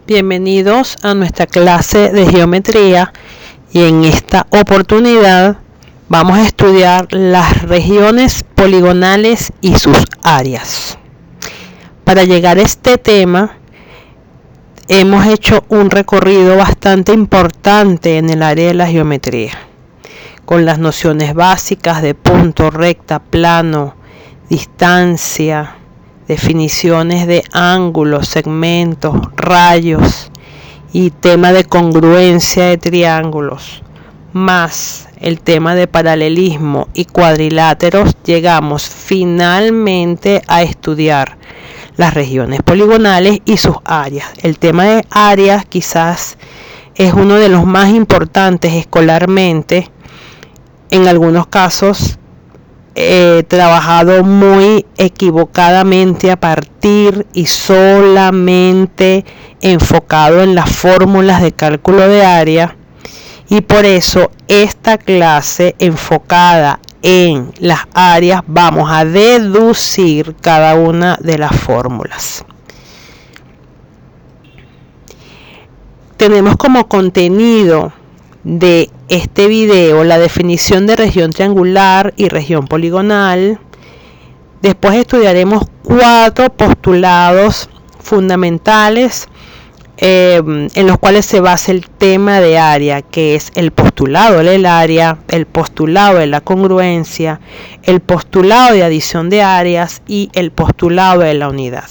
Bienvenidos a nuestra clase de geometría y en esta oportunidad vamos a estudiar las regiones poligonales y sus áreas. Para llegar a este tema hemos hecho un recorrido bastante importante en el área de la geometría, con las nociones básicas de punto, recta, plano, distancia, definiciones de ángulos, segmentos, rayos y tema de congruencia de triángulos, más el tema de paralelismo y cuadriláteros. Llegamos finalmente a estudiar las regiones poligonales y sus áreas. El tema de áreas quizás es uno de los más importantes escolarmente. En algunos casos he trabajado muy equivocadamente a partir y solamente enfocado en las fórmulas de cálculo de área, y por eso esta clase enfocada en las áreas vamos a deducir cada una de las fórmulas. Tenemos como contenido de este video la definición de región triangular y región poligonal. Después estudiaremos 4 postulados fundamentales en los cuales se basa el tema de área, que es el postulado del área, el postulado de la congruencia, el postulado de adición de áreas y el postulado de la unidad.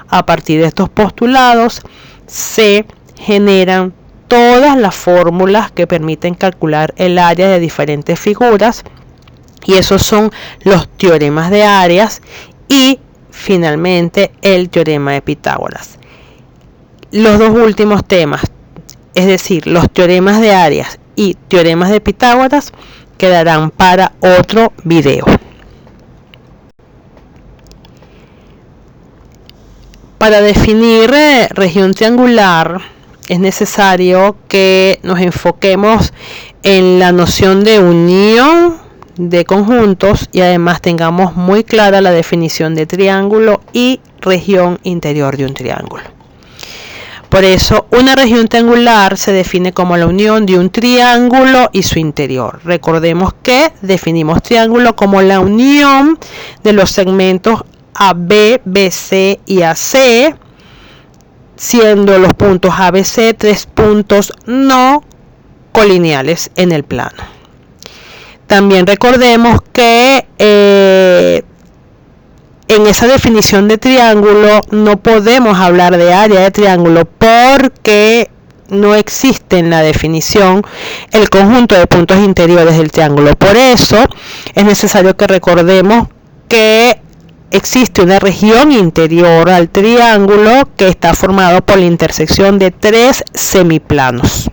A partir de estos postulados se generan todas las fórmulas que permiten calcular el área de diferentes figuras, y esos son los teoremas de áreas y finalmente el teorema de Pitágoras. Los dos últimos temas, es decir, los teoremas de áreas y teoremas de Pitágoras, quedarán para otro video. Para definir región triangular es necesario que nos enfoquemos en la noción de unión de conjuntos y además tengamos muy clara la definición de triángulo y región interior de un triángulo. Por eso, una región triangular se define como la unión de un triángulo y su interior. Recordemos que definimos triángulo como la unión de los segmentos AB, BC y AC, siendo los puntos ABC 3 puntos no colineales en el plano. También recordemos que en esa definición de triángulo no podemos hablar de área de triángulo porque no existe en la definición el conjunto de puntos interiores del triángulo. Por eso es necesario que recordemos que existe una región interior al triángulo que está formado por la intersección de 3 semiplanos.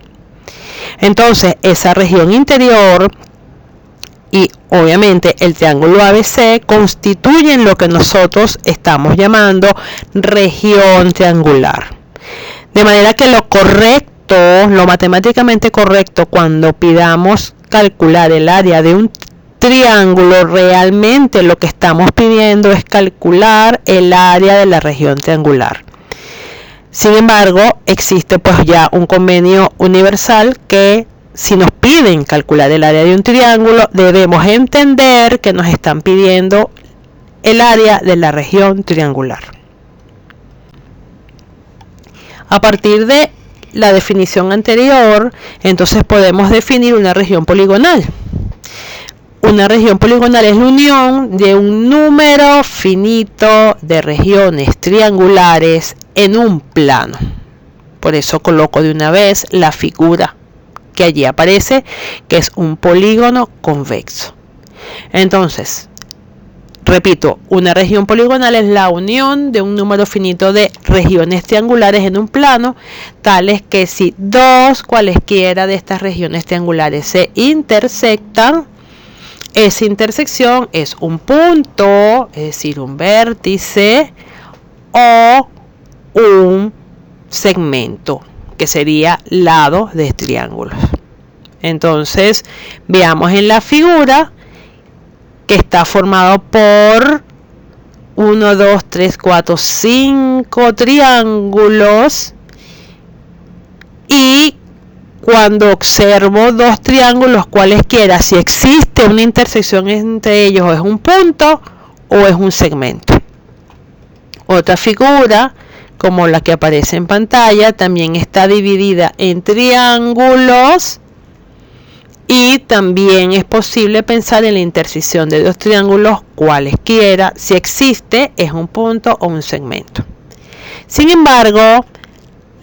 Entonces, esa región interior y obviamente el triángulo ABC constituyen lo que nosotros estamos llamando región triangular. De manera que lo correcto, lo matemáticamente correcto cuando pidamos calcular el área de un triángulo, realmente lo que estamos pidiendo es calcular el área de la región triangular. Sin embargo, existe pues ya un convenio universal que si nos piden calcular el área de un triángulo, debemos entender que nos están pidiendo el área de la región triangular. A partir de la definición anterior, entonces podemos definir una región poligonal. Una región poligonal es la unión de un número finito de regiones triangulares en un plano. Por eso coloco de una vez la figura que allí aparece, que es un polígono convexo. Entonces, repito, una región poligonal es la unión de un número finito de regiones triangulares en un plano, tales que si dos cualesquiera de estas regiones triangulares se intersectan, esa intersección es un punto, es decir, un vértice, o un segmento, que sería lado de triángulos. Entonces, veamos en la figura que está formado por 1, 2, 3, 4, 5 triángulos y cuando observo dos triángulos cualesquiera, si existe una intersección entre ellos, o es un punto o es un segmento. Otra figura, como la que aparece en pantalla, también está dividida en triángulos y también es posible pensar en la intersección de dos triángulos cualesquiera. Si existe, es un punto o un segmento. Sin embargo,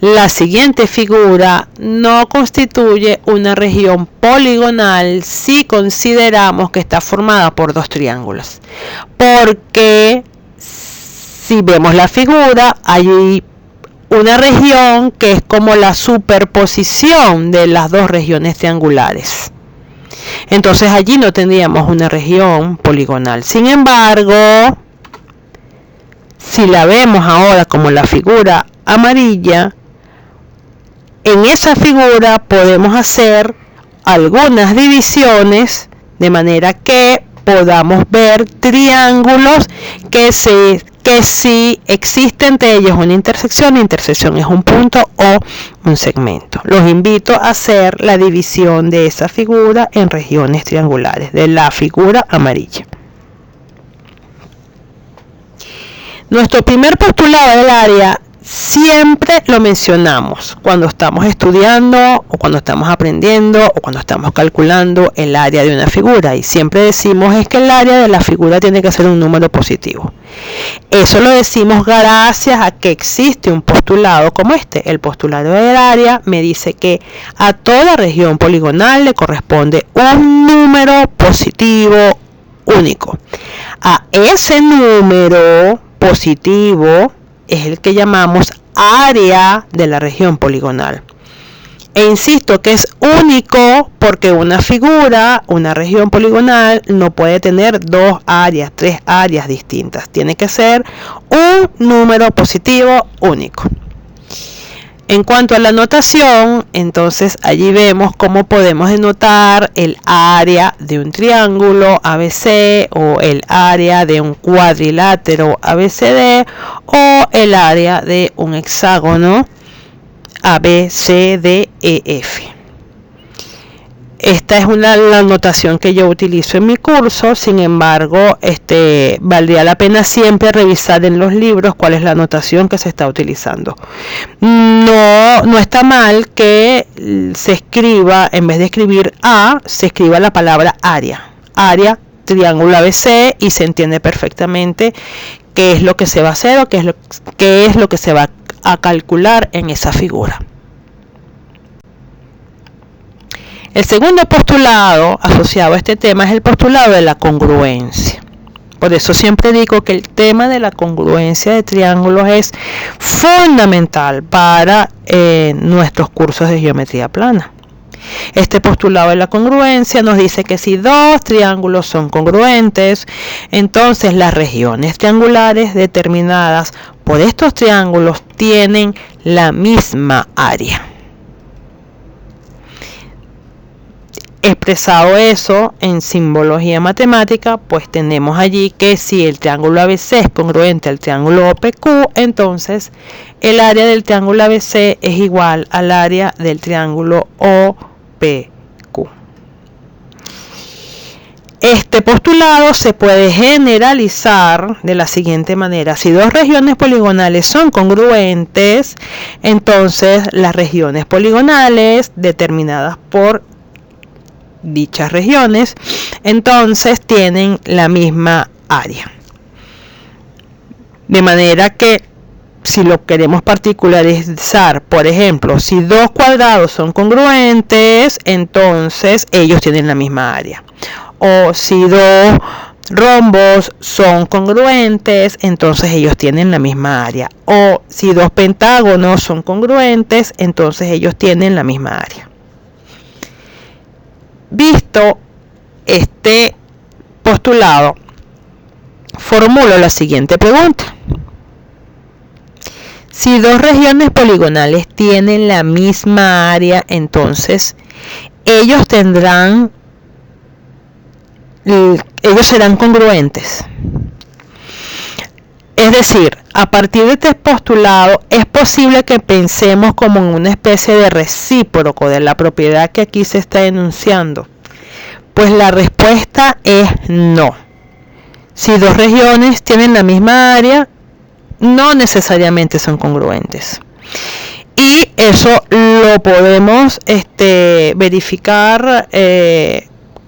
la siguiente figura no constituye una región poligonal si consideramos que está formada por dos triángulos, porque si vemos la figura, hay una región que es como la superposición de las dos regiones triangulares. Entonces allí no tendríamos una región poligonal. Sin embargo, si la vemos ahora como la figura amarilla, en esa figura podemos hacer algunas divisiones de manera que podamos ver triángulos que si existe entre ellos una intersección, la intersección es un punto o un segmento. Los invito a hacer la división de esa figura en regiones triangulares, de la figura amarilla. Nuestro primer postulado del área siempre lo mencionamos cuando estamos estudiando o cuando estamos aprendiendo o cuando estamos calculando el área de una figura, y siempre decimos es que el área de la figura tiene que ser un número positivo. Eso lo decimos gracias a que existe un postulado como este. El postulado del área me dice que a toda región poligonal le corresponde un número positivo único. A ese número positivo es el que llamamos área de la región poligonal. E insisto que es único porque una figura, una región poligonal, no puede tener dos áreas, tres áreas distintas. Tiene que ser un número positivo único. En cuanto a la notación, entonces allí vemos cómo podemos denotar el área de un triángulo ABC o el área de un cuadrilátero ABCD o el área de un hexágono ABCDEF. Esta es la notación que yo utilizo en mi curso. Sin embargo, valdría la pena siempre revisar en los libros cuál es la notación que se está utilizando. No está mal que se escriba, en vez de escribir A, se escriba la palabra área. Área, triángulo ABC, y se entiende perfectamente qué es lo que se va a hacer o qué es lo que se va a calcular en esa figura. El segundo postulado asociado a este tema es el postulado de la congruencia. Por eso siempre digo que el tema de la congruencia de triángulos es fundamental para nuestros cursos de geometría plana. Este postulado de la congruencia nos dice que si dos triángulos son congruentes, entonces las regiones triangulares determinadas por estos triángulos tienen la misma área. Expresado eso en simbología matemática, pues tenemos allí que si el triángulo ABC es congruente al triángulo OPQ, entonces el área del triángulo ABC es igual al área del triángulo OPQ. Este postulado se puede generalizar de la siguiente manera: si dos regiones poligonales son congruentes, entonces las regiones poligonales determinadas por dichas regiones entonces tienen la misma área. De manera que si lo queremos particularizar, por ejemplo, si dos cuadrados son congruentes, entonces ellos tienen la misma área. O si dos rombos son congruentes, entonces ellos tienen la misma área. O si dos pentágonos son congruentes, entonces ellos tienen la misma área. Visto este postulado, formulo la siguiente pregunta: si dos regiones poligonales tienen la misma área, entonces ellos serán congruentes. Es decir, a partir de este postulado es posible que pensemos como en una especie de recíproco de la propiedad que aquí se está enunciando. Pues la respuesta es no. Si dos regiones tienen la misma área, no necesariamente son congruentes. Y eso lo podemos verificar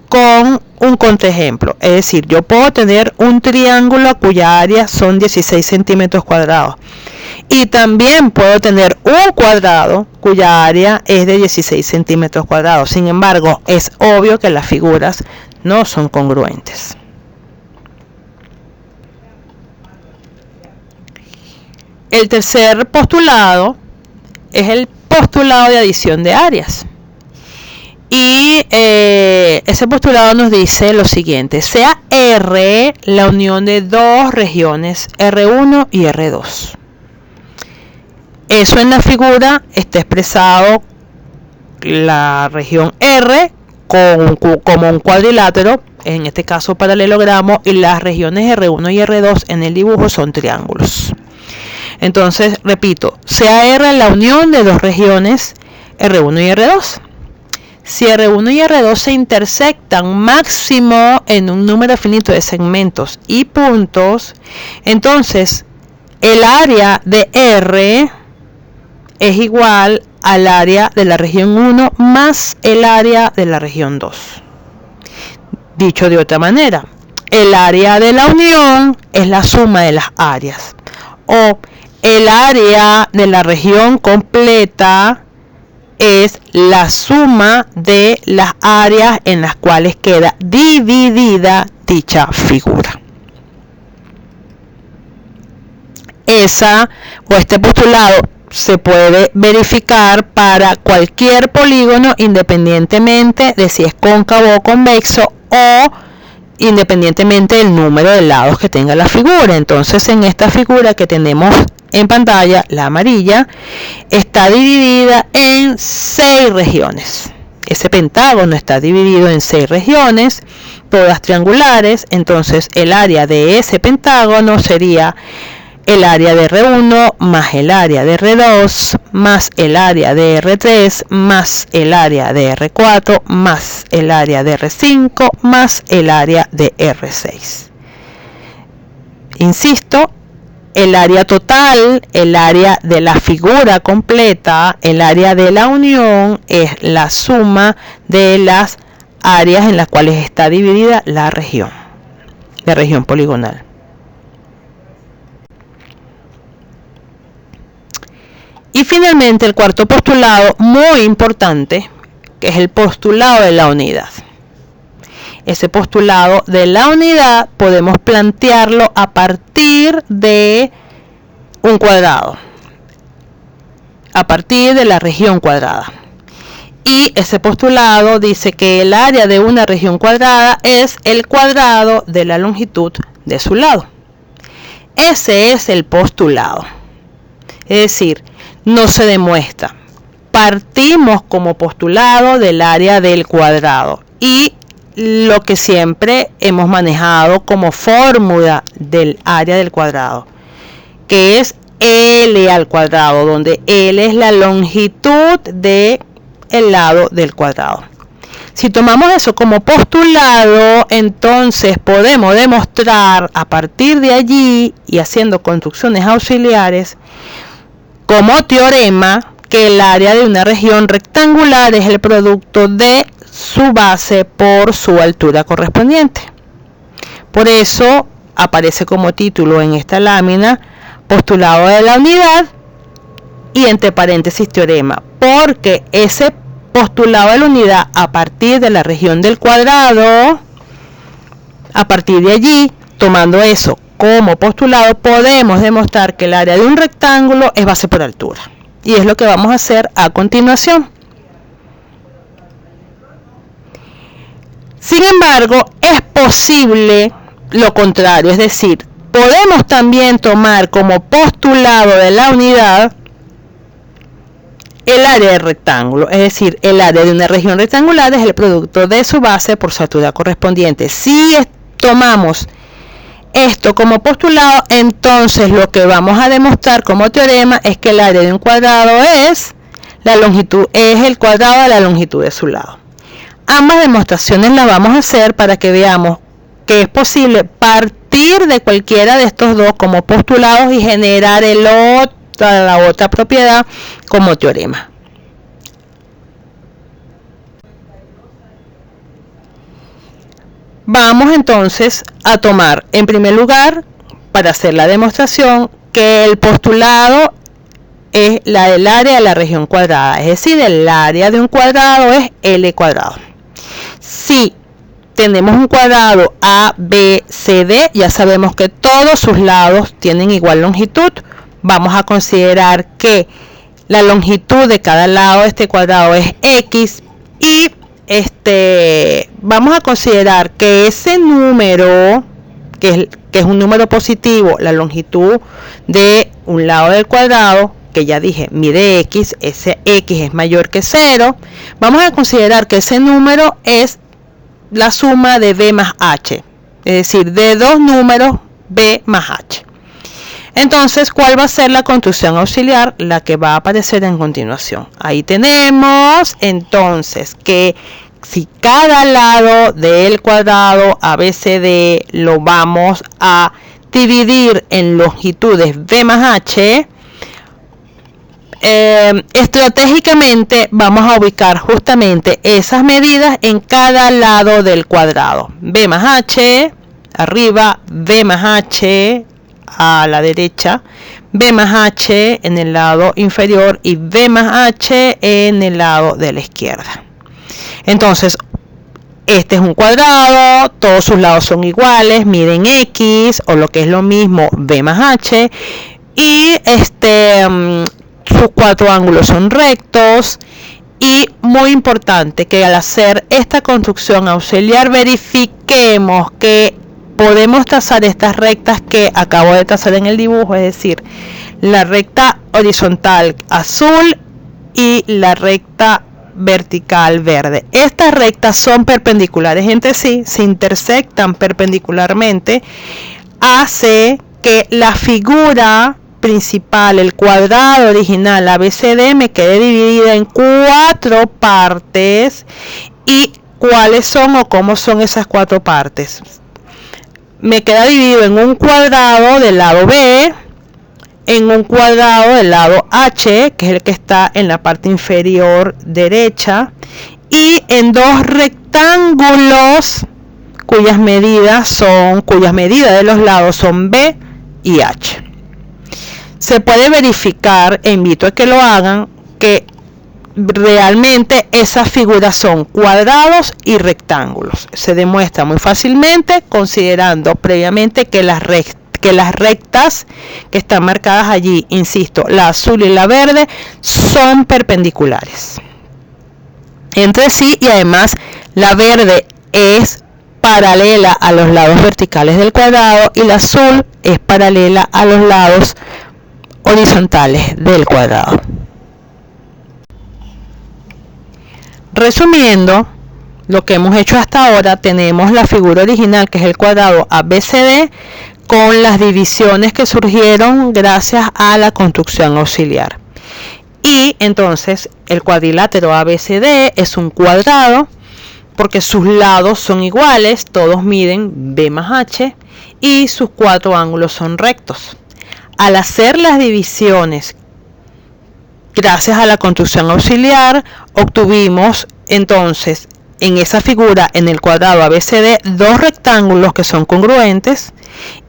con un contraejemplo. Es decir, yo puedo tener un triángulo cuya área son 16 centímetros cuadrados. Y también puedo tener un cuadrado cuya área es de 16 centímetros cuadrados. Sin embargo, es obvio que las figuras no son congruentes. El tercer postulado es el postulado de adición de áreas. Y ese postulado nos dice lo siguiente: sea R la unión de dos regiones R1 y R2. Eso en la figura está expresado la región R como un cuadrilátero, en este caso paralelogramo, y las regiones R1 y R2 en el dibujo son triángulos. Entonces, repito, sea R la unión de dos regiones R1 y R2. Si R1 y R2 se intersectan máximo en un número finito de segmentos y puntos, entonces el área de R es igual al área de la región 1 más el área de la región 2. Dicho de otra manera, el área de la unión es la suma de las áreas, o el área de la región completa es la suma de las áreas en las cuales queda dividida dicha figura. Este postulado se puede verificar para cualquier polígono independientemente de si es cóncavo o convexo, o independientemente del número de lados que tenga la figura. Entonces, en esta figura que tenemos en pantalla, la amarilla, está dividida en 6 regiones. Ese pentágono está dividido en 6 regiones, todas triangulares. Entonces, el área de ese pentágono sería el área de R1 más el área de R2 más el área de R3 más el área de R4 más el área de R5 más el área de R6. Insisto, el área total, el área de la figura completa, el área de la unión es la suma de las áreas en las cuales está dividida la región poligonal. Y finalmente el cuarto postulado, muy importante, que es el postulado de la unidad. Ese postulado de la unidad podemos plantearlo a partir de un cuadrado, a partir de la región cuadrada. Y ese postulado dice que el área de una región cuadrada es el cuadrado de la longitud de su lado. Ese es el postulado. Es decir, no se demuestra. Partimos como postulado del área del cuadrado y lo que siempre hemos manejado como fórmula del área del cuadrado, que es L al cuadrado, donde L es la longitud del lado del cuadrado. Si tomamos eso como postulado, entonces podemos demostrar a partir de allí y haciendo construcciones auxiliares como teorema que el área de una región rectangular es el producto de su base por su altura correspondiente. Por eso aparece como título en esta lámina postulado de la unidad y entre paréntesis teorema, porque ese postulado de la unidad a partir de la región del cuadrado, a partir de allí, tomando eso como postulado, podemos demostrar que el área de un rectángulo es base por altura. Y es lo que vamos a hacer a continuación. Sin embargo, es posible lo contrario, es decir, podemos también tomar como postulado de la unidad el área del rectángulo, es decir, el área de una región rectangular es el producto de su base por su altura correspondiente. Si tomamos esto como postulado, entonces lo que vamos a demostrar como teorema es que el área de un cuadrado es la longitud, es el cuadrado de la longitud de su lado. Ambas demostraciones las vamos a hacer para que veamos que es posible partir de cualquiera de estos dos como postulados y generar la otra propiedad como teorema. Vamos entonces a tomar en primer lugar, para hacer la demostración, que el postulado es la del área de la región cuadrada, es decir, el área de un cuadrado es L cuadrado. Si tenemos un cuadrado A, B, C, D, ya sabemos que todos sus lados tienen igual longitud. Vamos a considerar que la longitud de cada lado de este cuadrado es X y vamos a considerar que ese número, que es un número positivo, la longitud de un lado del cuadrado, que ya dije, mide X, ese X es mayor que 0, vamos a considerar que ese número es la suma de B más H, es decir, de dos números B más H. Entonces, ¿cuál va a ser la construcción auxiliar? La que va a aparecer en continuación. Ahí tenemos entonces que si cada lado del cuadrado ABCD lo vamos a dividir en longitudes B más H, estratégicamente vamos a ubicar justamente esas medidas en cada lado del cuadrado. B más H arriba, B más H a la derecha, B más H en el lado inferior y B más H en el lado de la izquierda. Entonces, este es un cuadrado, todos sus lados son iguales, miden X o lo que es lo mismo B más H y sus cuatro ángulos son rectos. Y muy importante que al hacer esta construcción auxiliar verifiquemos que podemos trazar estas rectas que acabo de trazar en el dibujo, es decir, la recta horizontal azul y la recta vertical verde. Estas rectas son perpendiculares entre sí, se intersectan perpendicularmente, hace que la figura principal, el cuadrado original ABCD, me quede dividida en 4 partes. ¿Y cuáles son o cómo son esas 4 partes? Me queda dividido en un cuadrado del lado B, en un cuadrado del lado H, que es el que está en la parte inferior derecha, y en 2 rectángulos cuyas medidas de los lados son B y H. Se puede verificar, e invito a que lo hagan, que realmente esas figuras son cuadrados y rectángulos. Se demuestra muy fácilmente considerando previamente que las rectas que están marcadas allí, insisto, la azul y la verde, son perpendiculares entre sí, y además la verde es paralela a los lados verticales del cuadrado y la azul es paralela a los lados horizontales del cuadrado. Resumiendo lo que hemos hecho hasta ahora, tenemos la figura original, que es el cuadrado ABCD, con las divisiones que surgieron gracias a la construcción auxiliar. Y entonces el cuadrilátero ABCD es un cuadrado porque sus lados son iguales, todos miden B más H y sus 4 ángulos son rectos. Al hacer las divisiones gracias a la construcción auxiliar, obtuvimos entonces en esa figura, en el cuadrado ABCD, 2 rectángulos que son congruentes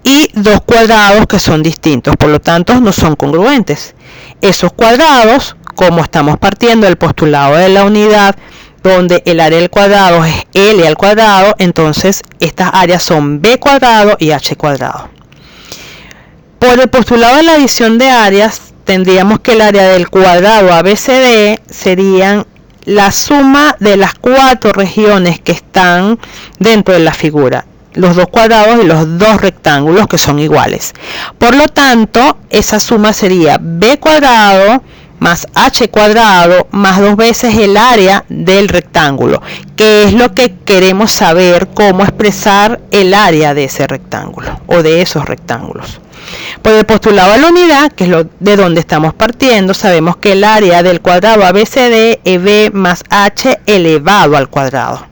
y 2 cuadrados que son distintos, por lo tanto no son congruentes. Esos cuadrados, como estamos partiendo del postulado de la unidad, donde el área del cuadrado es L al cuadrado, entonces estas áreas son B cuadrado y H cuadrado. Por el postulado de la adición de áreas, tendríamos que el área del cuadrado ABCD serían la suma de las 4 regiones que están dentro de la figura, los 2 cuadrados y los 2 rectángulos que son iguales. Por lo tanto, esa suma sería B cuadrado más h cuadrado más 2 veces el área del rectángulo, que es lo que queremos saber, cómo expresar el área de ese rectángulo o de esos rectángulos. Por el postulado de la unidad, que es de donde estamos partiendo, sabemos que el área del cuadrado ABCD es b más h elevado al cuadrado.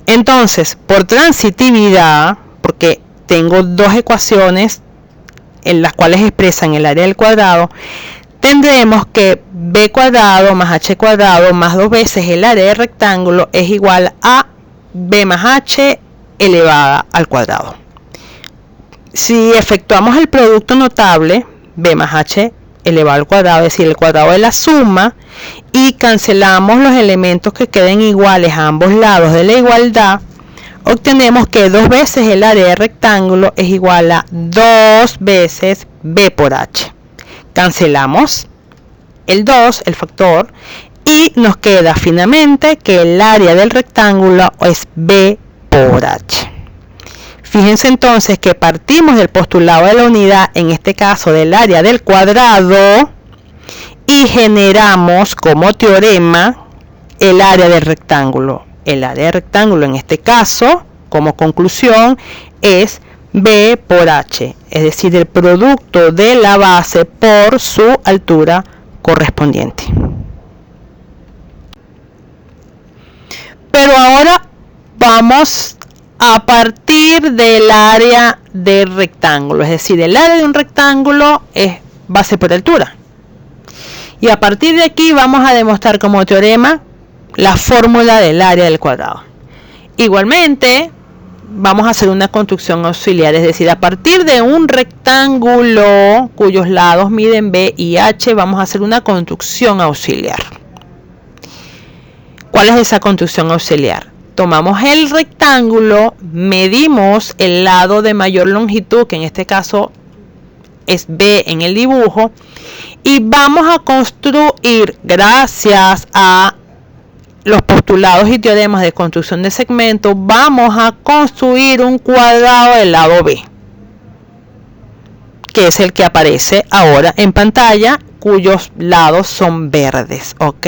Entonces, por transitividad, porque tengo dos ecuaciones en las cuales expresan el área del cuadrado, tendremos que b cuadrado más h cuadrado más 2 veces el área del rectángulo es igual a b más h elevada al cuadrado. Si efectuamos el producto notable, b más h elevado al cuadrado, es decir, el cuadrado de la suma, y cancelamos los elementos que queden iguales a ambos lados de la igualdad, obtenemos que 2 veces el área del rectángulo es igual a 2 veces b por h. Cancelamos el 2, el factor, y nos queda finalmente que el área del rectángulo es b por h. Fíjense entonces que partimos del postulado de la unidad, en este caso del área del cuadrado, y generamos como teorema el área del rectángulo. El área del rectángulo en este caso, como conclusión, es b por h, es decir, el producto de la base por su altura correspondiente. Pero ahora vamos a partir del área del rectángulo, es decir, el área de un rectángulo es base por altura. Y a partir de aquí vamos a demostrar como teorema la fórmula del área del cuadrado. Igualmente, vamos a hacer una construcción auxiliar, es decir, a partir de un rectángulo cuyos lados miden b y h, vamos a hacer una construcción auxiliar. ¿Cuál es esa construcción auxiliar? Tomamos el rectángulo, medimos el lado de mayor longitud, que en este caso es b en el dibujo, y vamos a construir, gracias a los postulados y teoremas de construcción de segmentos, vamos a construir un cuadrado del lado b, que es el que aparece ahora en pantalla, cuyos lados son verdes, ¿ok?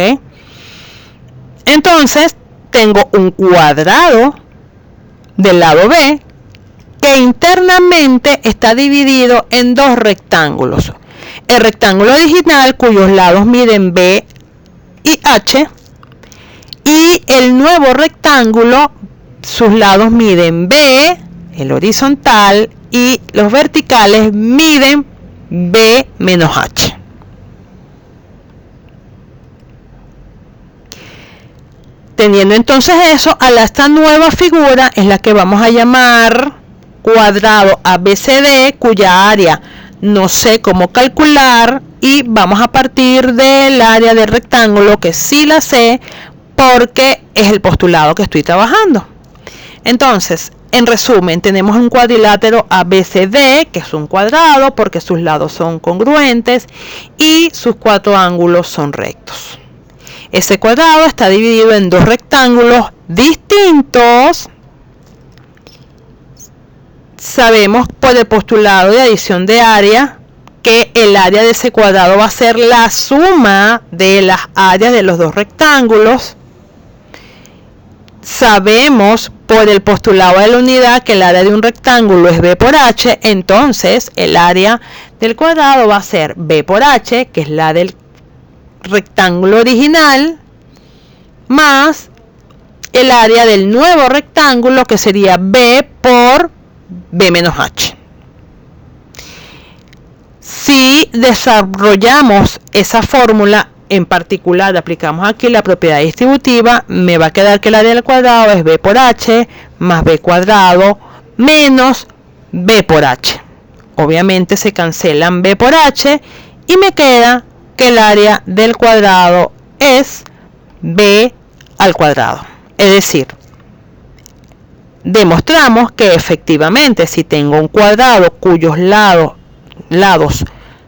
Entonces, tengo un cuadrado del lado B que internamente está dividido en dos rectángulos. El rectángulo original, cuyos lados miden B y H, y el nuevo rectángulo, sus lados miden B, el horizontal, y los verticales miden B menos H. Teniendo entonces eso, a esta nueva figura es la que vamos a llamar cuadrado ABCD, cuya área no sé cómo calcular, y vamos a partir del área del rectángulo, que sí la sé porque es el postulado que estoy trabajando. Entonces, en resumen, tenemos un cuadrilátero ABCD, que es un cuadrado porque sus lados son congruentes y sus cuatro ángulos son rectos. Ese cuadrado está dividido en dos rectángulos distintos. Sabemos por el postulado de adición de área que el área de ese cuadrado va a ser la suma de las áreas de los dos rectángulos. Sabemos por el postulado de la unidad que el área de un rectángulo es b por h, entonces el área del cuadrado va a ser b por h, que es la del rectángulo original, más el área del nuevo rectángulo, que sería b por b menos h. Si desarrollamos esa fórmula, en particular aplicamos aquí la propiedad distributiva, me va a quedar que el área del cuadrado es b por h más b cuadrado menos b por h. Obviamente se cancelan b por h y me queda que el área del cuadrado es b al cuadrado. Es decir, demostramos que efectivamente si tengo un cuadrado cuyos lados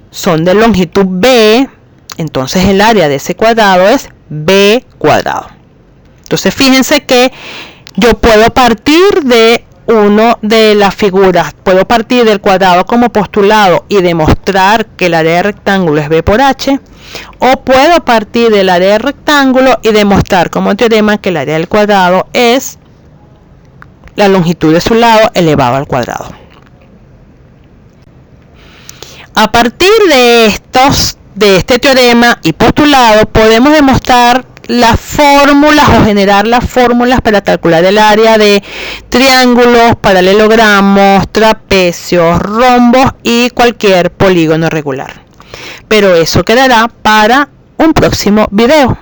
son de longitud b, entonces el área de ese cuadrado es b cuadrado. Entonces fíjense que yo puedo partir de una de las figuras, puedo partir del cuadrado como postulado y demostrar que el área de rectángulo es b por h, O puedo partir del área del rectángulo y demostrar como teorema que el área del cuadrado es la longitud de su lado elevado al cuadrado. A partir de este teorema y postulado, podemos demostrar las fórmulas o generar las fórmulas para calcular el área de triángulos, paralelogramos, trapecios, rombos y cualquier polígono regular. Pero eso quedará para un próximo video.